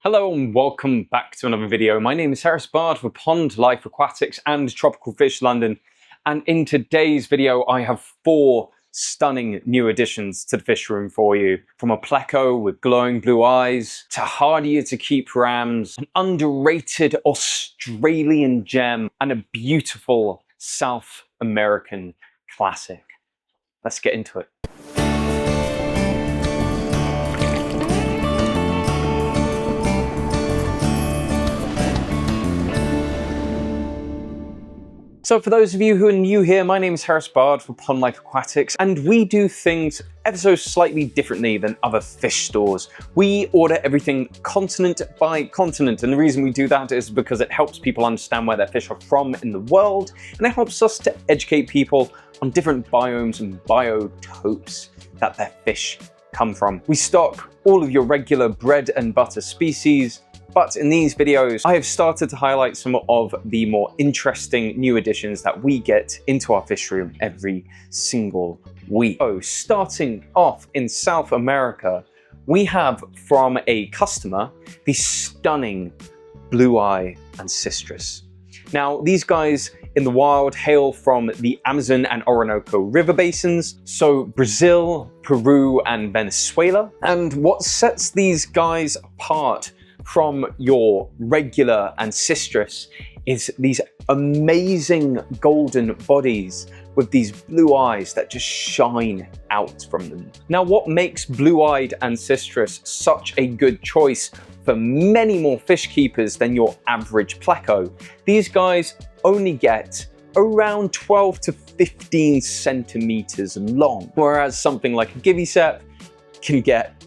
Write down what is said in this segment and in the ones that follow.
Hello and welcome back to another video. My name is Harris Bard for Pond Life Aquatics and Tropical Fish London. And in today's video, I have 4 stunning new additions to the fish room for you. From a pleco with glowing blue eyes, to hardier to keep rams, an underrated Australian gem, and a beautiful South American classic. Let's get into it. So for those of you who are new here, my name is Harris Bard for Pond Life Aquatics, and we do things ever so slightly differently than other fish stores. We order everything continent by continent, and the reason we do that is because it helps people understand where their fish are from in the world, and it helps us to educate people on different biomes and biotopes that their fish come from. We stock all of your regular bread and butter species, but in these videos, I have started to highlight some of the more interesting new additions that we get into our fish room every single week. So starting off in South America, we have from a customer, the stunning Blue Eye Ancistrus. Now, these guys in the wild hail from the Amazon and Orinoco river basins, so Brazil, Peru, and Venezuela. And what sets these guys apart from your regular Ancistrus is these amazing golden bodies with these blue eyes that just shine out from them. Now, what makes blue-eyed Ancistrus such a good choice for many more fish keepers than your average pleco? These guys only get around 12 to 15 centimeters long, whereas something like a Givisep can get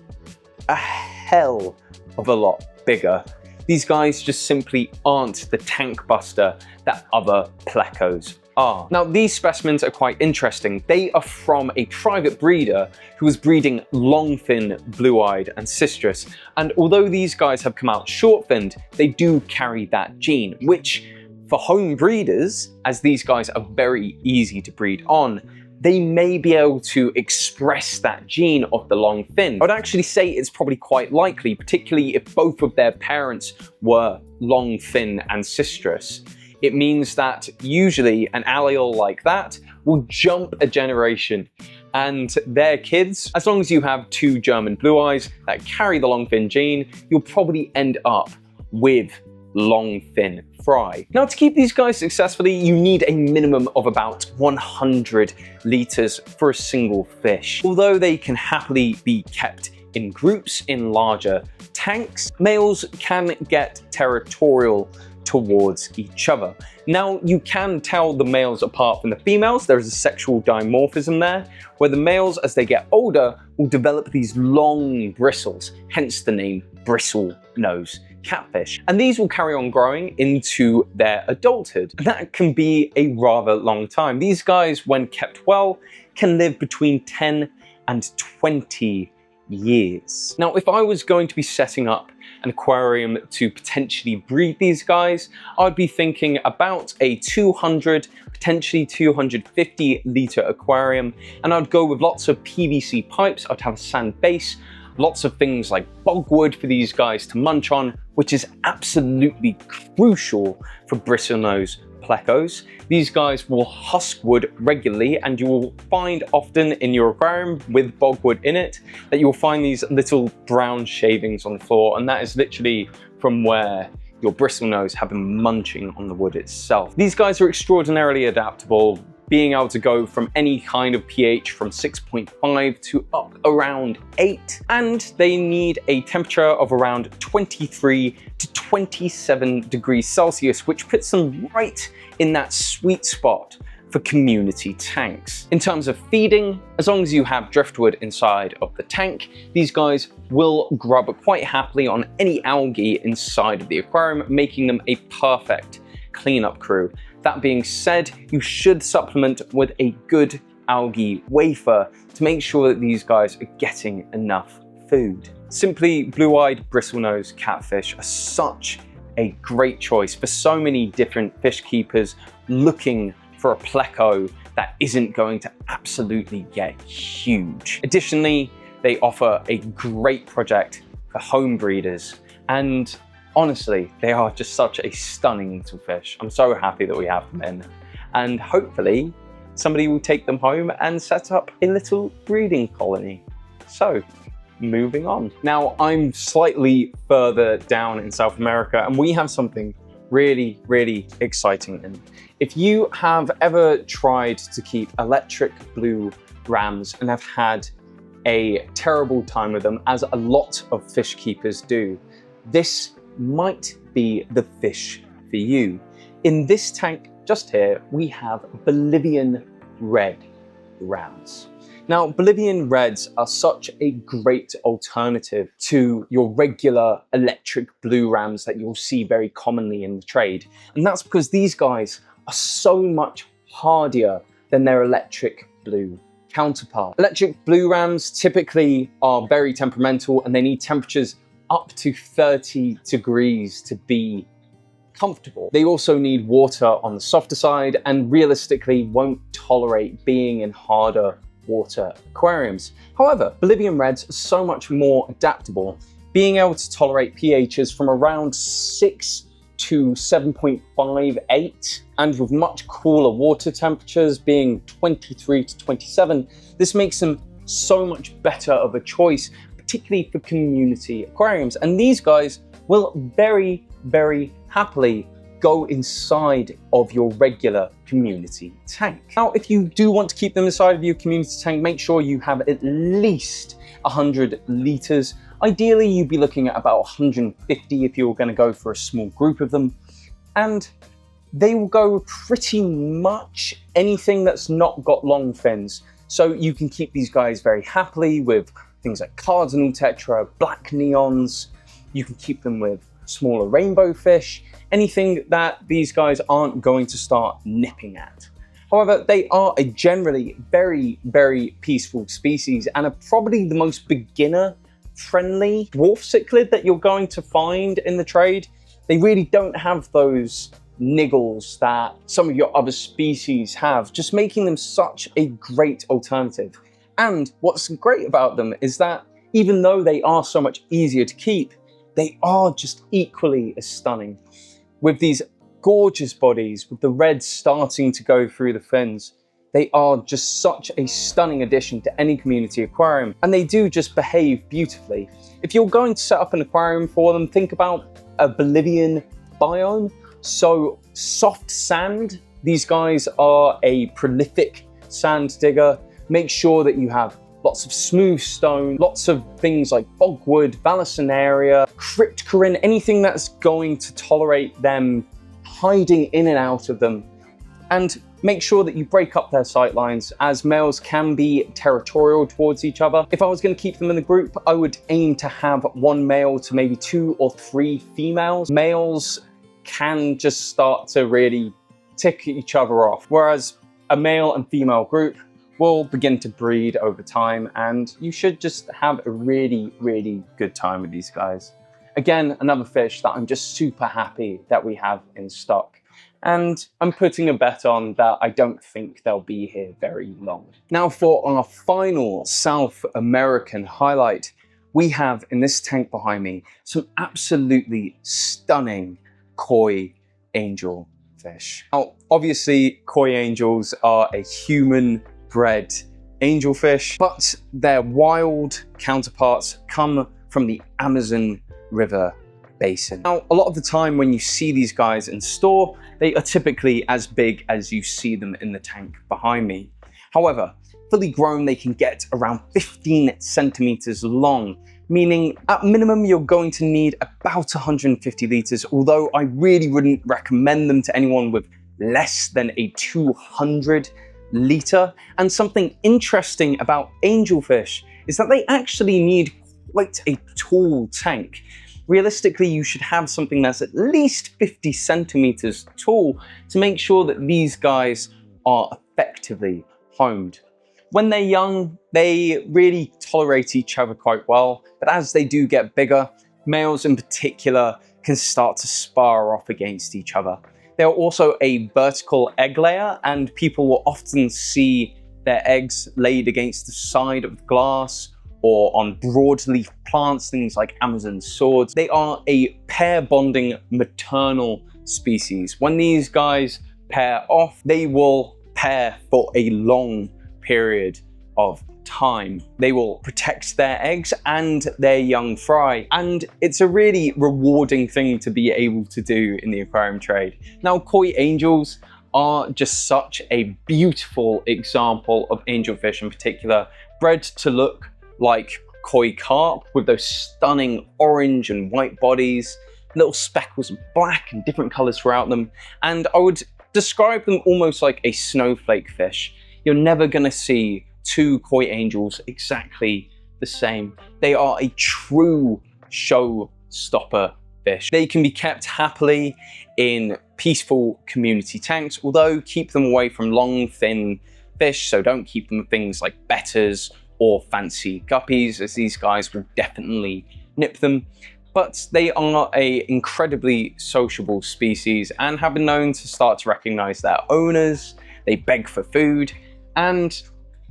a hell of a lot bigger. These guys just simply aren't the tank buster that other plecos are. Now, these specimens are quite interesting. They are from a private breeder who was breeding Longfin blue-eyed Ancistrus, and although these guys have come out short-finned, they do carry that gene, which for home breeders, as these guys are very easy to breed on, they may be able to express that gene of the long fin. I would actually say it's probably quite likely, particularly if both of their parents were long fin Ancistrus. It means that usually an allele like that will jump a generation, and their kids, as long as you have 2 German blue eyes that carry the long fin gene, you'll probably end up with long fin fry. Now, to keep these guys successfully, you need a minimum of about 100 liters for a single fish. Although they can happily be kept in groups in larger tanks, males can get territorial towards each other. Now, you can tell the males apart from the females. There is a sexual dimorphism there, where the males, as they get older, will develop these long bristles, hence the name bristle nose catfish. And these will carry on growing into their adulthood. That can be a rather long time. These guys, when kept well, can live between 10 and 20 years. Now, if I was going to be setting up an aquarium to potentially breed these guys, I'd be thinking about a 200, potentially 250 liter aquarium, and I'd go with lots of PVC pipes. I'd have a sand base, lots of things like bogwood for these guys to munch on, which is absolutely crucial for bristlenose plecos. These guys will husk wood regularly, and you will find often in your aquarium with bogwood in it that you will find these little brown shavings on the floor, and that is literally from where your bristlenose have been munching on the wood itself. These guys are extraordinarily adaptable, being able to go from any kind of pH from 6.5 to up around 8, and they need a temperature of around 23 to 27 degrees Celsius, which puts them right in that sweet spot for community tanks. In terms of feeding, as long as you have driftwood inside of the tank, these guys will grub quite happily on any algae inside of the aquarium, making them a perfect cleanup crew. That being said, you should supplement with a good algae wafer to make sure that these guys are getting enough food. Simply blue-eyed bristlenose catfish are such a great choice for so many different fish keepers looking for a pleco that isn't going to absolutely get huge. Additionally, they offer a great project for home breeders And honestly, they are just such a stunning little fish. I'm so happy that we have them in. And hopefully somebody will take them home and set up a little breeding colony. So, moving on. Now, I'm slightly further down in South America, and we have something really, really exciting. And if you have ever tried to keep electric blue rams and have had a terrible time with them, as a lot of fish keepers do, this might be the fish for you. In this tank just here, we have Bolivian Red Rams. Now, Bolivian Reds are such a great alternative to your regular electric blue rams that you'll see very commonly in the trade. And that's because these guys are so much hardier than their electric blue counterpart. Electric blue rams typically are very temperamental, and they need temperatures up to 30 degrees to be comfortable. They also need water on the softer side and realistically won't tolerate being in harder water aquariums. However, Bolivian Reds are so much more adaptable, being able to tolerate pHs from around 6 to 7.58, and with much cooler water temperatures being 23 to 27, this makes them so much better of a choice, particularly for community aquariums. And these guys will very, very happily go inside of your regular community tank. Now, if you do want to keep them inside of your community tank, make sure you have at least 100 liters. Ideally, you'd be looking at about 150 if you're going to go for a small group of them. And they will go with pretty much anything that's not got long fins. So you can keep these guys very happily with things like cardinal tetra, black neons. You can keep them with smaller rainbow fish, anything that these guys aren't going to start nipping at. However, they are a generally very, very peaceful species and are probably the most beginner-friendly dwarf cichlid that you're going to find in the trade. They really don't have those niggles that some of your other species have, just making them such a great alternative. And what's great about them is that even though they are so much easier to keep, they are just equally as stunning. With these gorgeous bodies, with the reds starting to go through the fins, they are just such a stunning addition to any community aquarium, and they do just behave beautifully. If you're going to set up an aquarium for them, think about a Bolivian biome. So soft sand, these guys are a prolific sand digger. Make sure that you have lots of smooth stone, lots of things like bogwood, vallisneria, cryptocurrent, anything that's going to tolerate them hiding in and out of them. And make sure that you break up their sightlines, as males can be territorial towards each other. If I was going to keep them in the group, I would aim to have one male to maybe 2 or 3 females. Males can just start to really tick each other off, whereas a male and female group will begin to breed over time, and you should just have a really, really good time with these guys. Again, another fish that I'm just super happy that we have in stock. And I'm putting a bet on that I don't think they'll be here very long. Now for our final South American highlight, we have in this tank behind me some absolutely stunning Koi Angelfish. Now, obviously, Koi Angels are a human-bred angelfish, but their wild counterparts come from the Amazon River basin. Now, a lot of the time when you see these guys in store, they are typically as big as you see them in the tank behind me. However, fully grown, they can get around 15 centimeters long, meaning at minimum you're going to need about 150 liters, although I really wouldn't recommend them to anyone with less than a 200 liter. And something interesting about angelfish is that they actually need quite a tall tank. Realistically, you should have something that's at least 50 centimeters tall to make sure that these guys are effectively homed. When they're young, they really tolerate each other quite well, but as they do get bigger, males in particular can start to spar off against each other. They're also a vertical egg layer, and people will often see their eggs laid against the side of the glass or on broadleaf plants, things like Amazon swords. They are a pair bonding maternal species. When these guys pair off, they will pair for a long period of time. They will protect their eggs and their young fry, and it's a really rewarding thing to be able to do in the aquarium trade. Now, koi angels are just such a beautiful example of angelfish in particular, bred to look like koi carp with those stunning orange and white bodies, little speckles of black and different colors throughout them. And I would describe them almost like a snowflake fish. You're never gonna see two koi angels exactly the same. They are a true showstopper fish. They can be kept happily in peaceful community tanks, although keep them away from long, thin fish, so don't keep them with things like betters or fancy guppies, as these guys will definitely nip them. But they are an incredibly sociable species and have been known to start to recognize their owners. They beg for food, and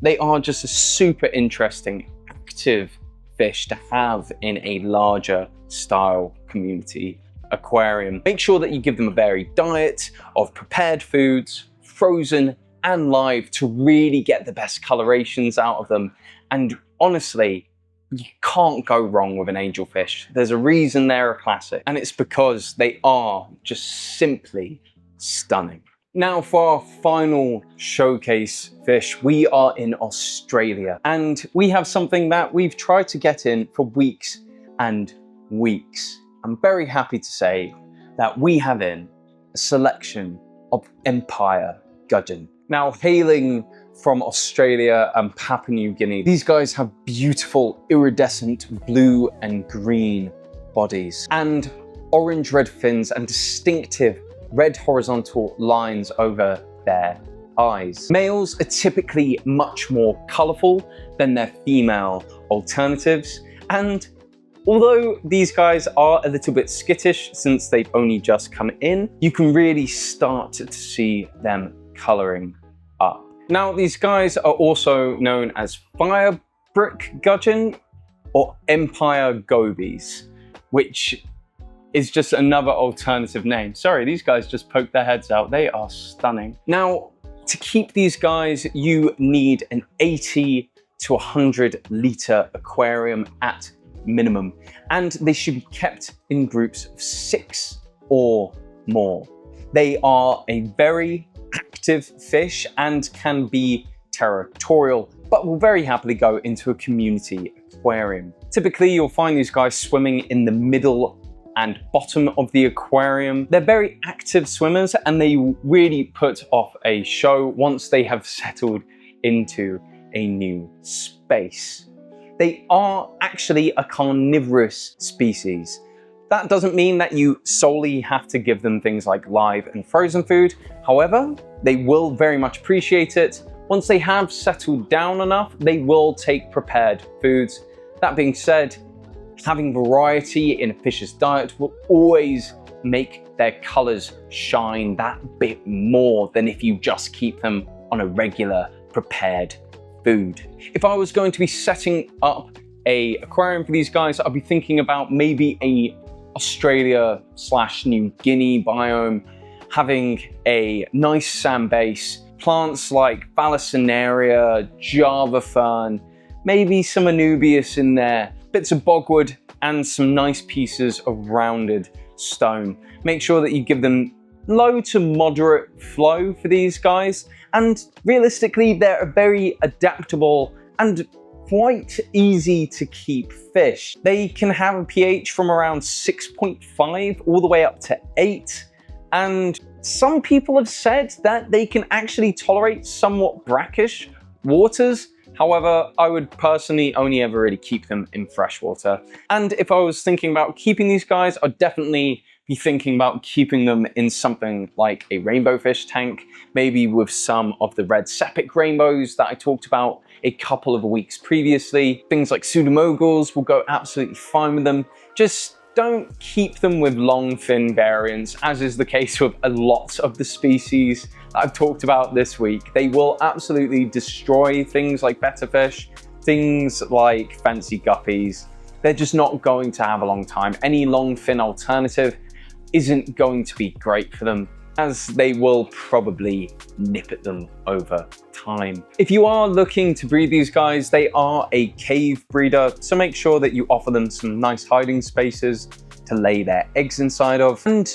they are just a super interesting, active fish to have in a larger style community aquarium. Make sure that you give them a varied diet of prepared foods, frozen and live, to really get the best colorations out of them. And honestly, you can't go wrong with an angelfish. There's a reason they're a classic, and it's because they are just simply stunning. Now for our final showcase fish, we are in Australia, and we have something that we've tried to get in for weeks and weeks. I'm very happy to say that we have in a selection of Empire Gudgeon. Now, hailing from Australia and Papua New Guinea, these guys have beautiful iridescent blue and green bodies and orange red fins and distinctive red horizontal lines over their eyes. Males are typically much more colourful than their female alternatives, and although these guys are a little bit skittish since they've only just come in, you can really start to see them colouring up. Now, these guys are also known as fire brick gudgeon or Empire gobies, which is just another alternative name. Sorry, these guys just poked their heads out. They are stunning. Now, to keep these guys, you need an 80 to 100 litre aquarium at minimum, and they should be kept in groups of 6 or more. They are a very active fish and can be territorial, but will very happily go into a community aquarium. Typically, you'll find these guys swimming in the middle and bottom of the aquarium. They're very active swimmers, and they really put off a show once they have settled into a new space. They are actually a carnivorous species. That doesn't mean that you solely have to give them things like live and frozen food. However, they will very much appreciate it. Once they have settled down enough, they will take prepared foods. That being said, having variety in a fish's diet will always make their colors shine that bit more than if you just keep them on a regular prepared food. If I was going to be setting up a aquarium for these guys, I'd be thinking about maybe a Australia/New Guinea biome, having a nice sand base, plants like Vallisneria, Java fern, maybe some Anubias in there, bits of bogwood, and some nice pieces of rounded stone. Make sure that you give them low to moderate flow for these guys, and realistically, they're a very adaptable and quite easy to keep fish. They can have a pH from around 6.5 all the way up to 8, and some people have said that they can actually tolerate somewhat brackish waters. However, I would personally only ever really keep them in freshwater. And if I was thinking about keeping these guys, I'd definitely be thinking about keeping them in something like a rainbow fish tank, maybe with some of the red sepic rainbows that I talked about a couple of weeks previously. Things like pseudomoguls will go absolutely fine with them. Just don't keep them with long fin variants, as is the case with a lot of the species that I've talked about this week. They will absolutely destroy things like betta fish. things like fancy guppies, they're just not going to have a long time. Any Longfin alternative isn't going to be great for them, as they will probably nip at them over time. If you are looking to breed these guys, they are a cave breeder, so make sure that you offer them some nice hiding spaces to lay their eggs inside of. And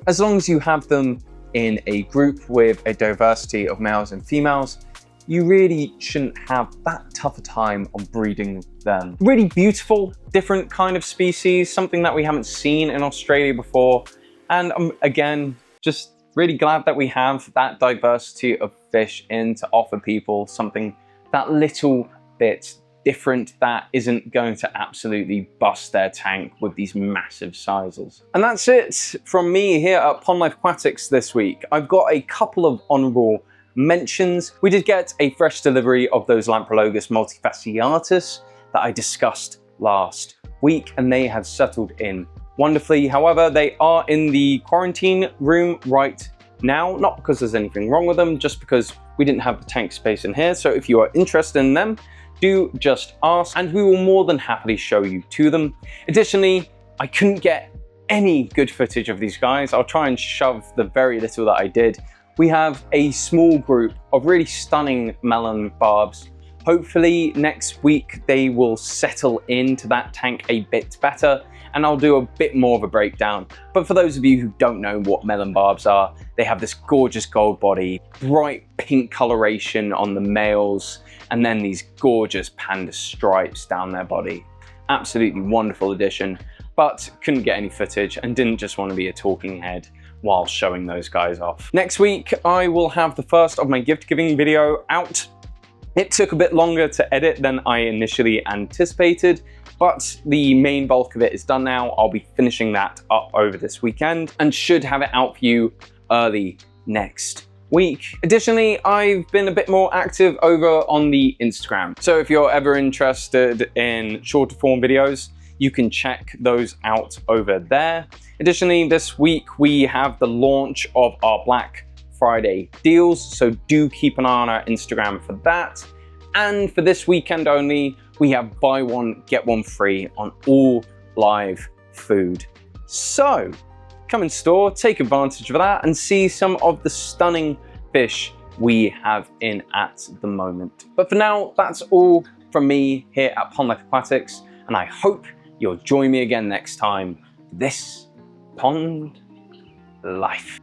as long as you have them in a group with a diversity of males and females, you really shouldn't have that tough a time on breeding them. Really beautiful, different kind of species, something that we haven't seen in Australia before. And again, just really glad that we have that diversity of fish in to offer people something that little bit different that isn't going to absolutely bust their tank with these massive sizes. And that's it from me here at Pond Life Aquatics this week. I've got a couple of honorable mentions. We did get a fresh delivery of those Lamprologus multifasciatus that I discussed last week, and they have settled in wonderfully. However, they are in the quarantine room right now, not because there's anything wrong with them, just because we didn't have the tank space in here. So if you are interested in them, do just ask and we will more than happily show you to them. Additionally, I couldn't get any good footage of these guys. I'll try and shove the very little that I did. We have a small group of really stunning Melon Barbs. Hopefully next week they will settle into that tank a bit better, and I'll do a bit more of a breakdown. But for those of you who don't know what Melon Barbs are, they have this gorgeous gold body, bright pink coloration on the males, and then these gorgeous panda stripes down their body. Absolutely wonderful addition, but couldn't get any footage and didn't just want to be a talking head while showing those guys off. Next week, I will have the first of my gift giving video out. It took a bit longer to edit than I initially anticipated, but the main bulk of it is done now. I'll be finishing that up over this weekend and should have it out for you early next week. Additionally, I've been a bit more active over on the Instagram. So if you're ever interested in shorter form videos, you can check those out over there. Additionally, this week we have the launch of our Black Friday deals, so do keep an eye on our Instagram for that. And for this weekend only, we have buy one, get one free on all live food. So come in store, take advantage of that and see some of the stunning fish we have in at the moment. But for now, that's all from me here at Pond Life Aquatics, and I hope you'll join me again next time for this Pond Life.